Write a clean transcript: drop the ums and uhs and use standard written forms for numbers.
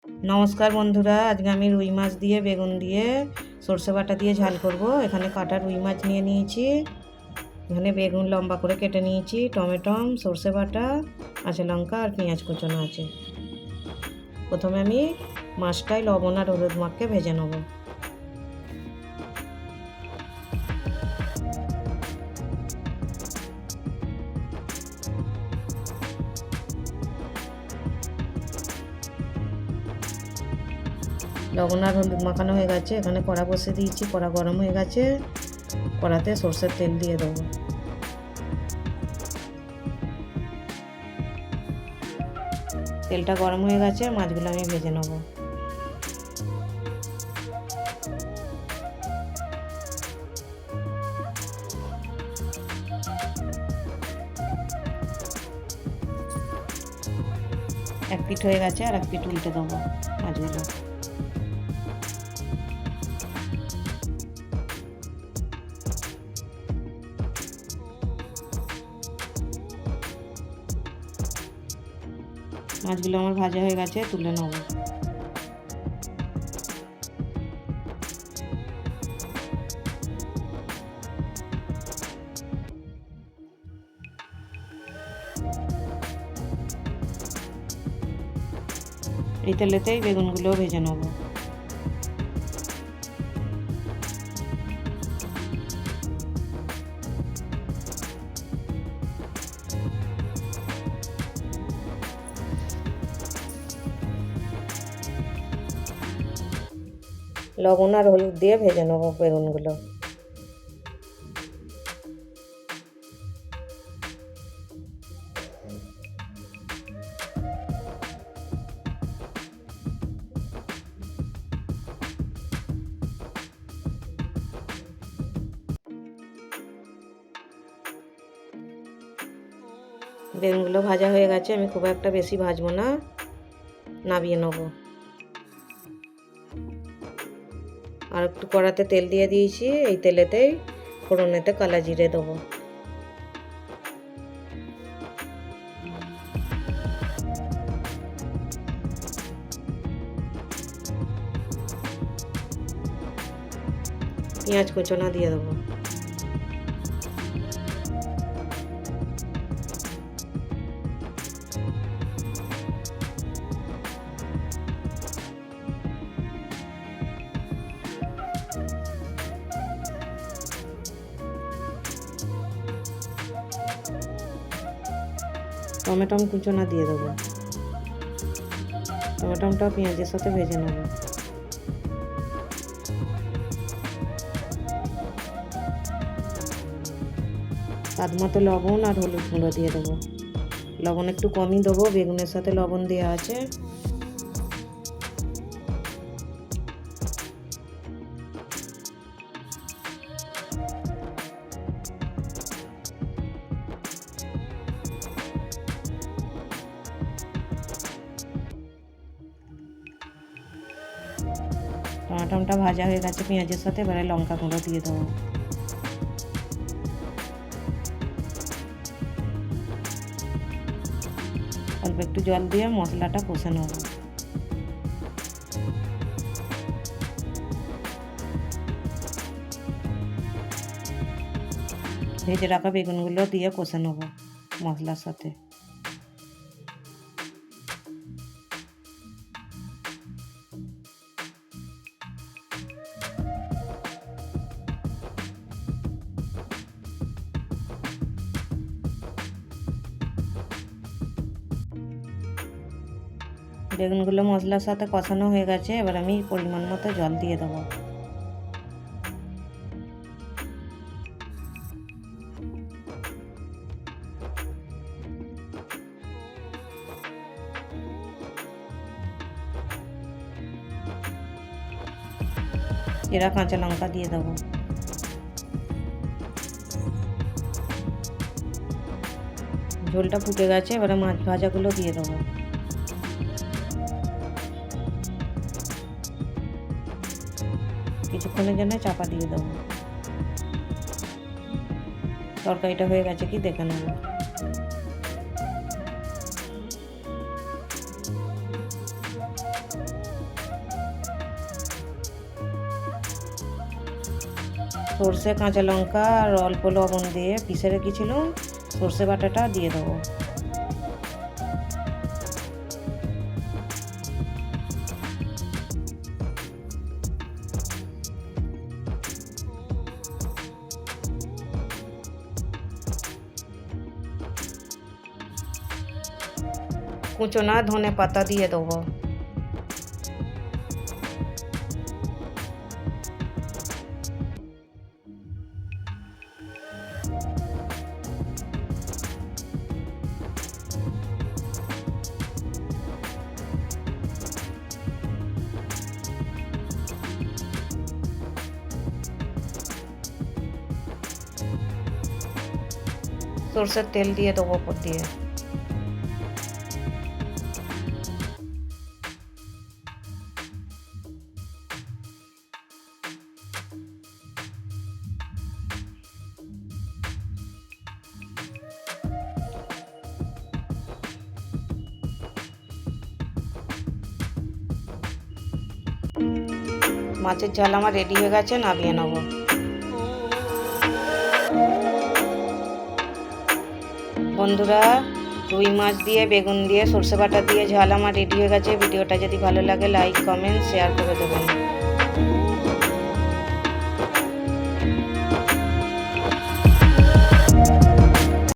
নমস্কার বন্ধুরা, আজকে আমি রুই মাছ দিয়ে বেগুন দিয়ে সর্ষে বাটা দিয়ে ঝাল করব। এখানে কাটা রুই মাছ নিয়ে নিয়েছি, এখানে বেগুন লম্বা করে কেটে নিয়েছি, টমেটো, সর্ষে বাটা, কাঁচা লঙ্কা আর পেঁয়াজ কুচনো আছে। প্রথমে আমি মাছটায় লবণ আর হলুদ মাখিয়ে ভেজে নেব। লবণ আর হলুদ মাখানো হয়ে গেছে, এখানে কড়া বসিয়ে দিয়েছি, কড়া গরম হয়ে গেছে, কড়াতে সর্ষের তেল দিয়ে দেবো। তেলটা গরম হয়ে গেছে, মাছগুলো আমি ভেজে নেব। এক পিঠ হয়ে গেছে, আর এক পিঠ উল্টে দেবো মাছগুলো। মাছগুলো আমার ভাজা হয়ে গেছে, তুলে নেব। এই তেলেতেই বেগুনগুলোও ভেজে নেব। লবণ আর হলুদ দিয়ে ভেজে নেব বেগুনগুলো। বেগুনগুলো ভাজা হয়ে গেছে, আমি খুব একটা বেশি ভাজবো না, নামিয়ে নেব। আর একটু কড়াতে তেল দিয়ে দিয়েছি, এই তেলেতেই ফোড়নেতে কালো জিরে দেবো। পেঁয়াজ কুচনো দিয়ে দেবো। টমেটো কুচনো দিয়ে দেবো। টমেটোটা পেঁয়াজের সাথে ভেজে নেব। স্বাদ মতো লবণ আর হলুদ গুঁড়ো দিয়ে দেবো। লবণ একটু কমই দেবো, বেগুনের সাথে লবণ দেওয়া আছে। টমেটোটা ভাজা হয়ে গেছে পেঁয়াজের সাথে, এবারে লঙ্কা গুঁড়ো দিয়ে দেবো। অল্প একটু জল দিয়ে মশলাটা কষে নেব। ভেজে রাখা বেগুনগুলো দিয়ে কষে নেব মশলার সাথে। বেগুনগুলো মশলার সাথে কষানো হয়ে গেছে, এবার আমি পরিমাণ মতো জল দিয়ে দেবো। এরা কাঁচা লঙ্কা দিয়ে দেবো। ঝোলটা ফুটে গেছে, এবারে মাছ ভাজাগুলো দিয়ে দেবো। কিছুক্ষণের জন্য চাপা দিয়ে দেবো। তরকারিটা হয়ে গেছে কি দেখে নেব। সর্ষে কাঁচা লঙ্কা আর অল্প লবণ দিয়ে পিষে রেখেছিলাম, সর্ষে বাটাটা দিয়ে দেবো। কুচোনা ধনে পাতা দিয়ে দেবো। সরষের তেল দিয়ে দেবো ওপর দিয়ে। মাছের ঝাল আমার রেডি হয়ে গেছে, নামিয়ে নেব। বন্ধুরা, রুই মাছ দিয়ে বেগুন দিয়ে সর্ষে বাটা দিয়ে ঝাল আমার রেডি হয়ে গেছে। ভিডিওটা যদি ভালো লাগে লাইক কমেন্ট শেয়ার করে দেবেন।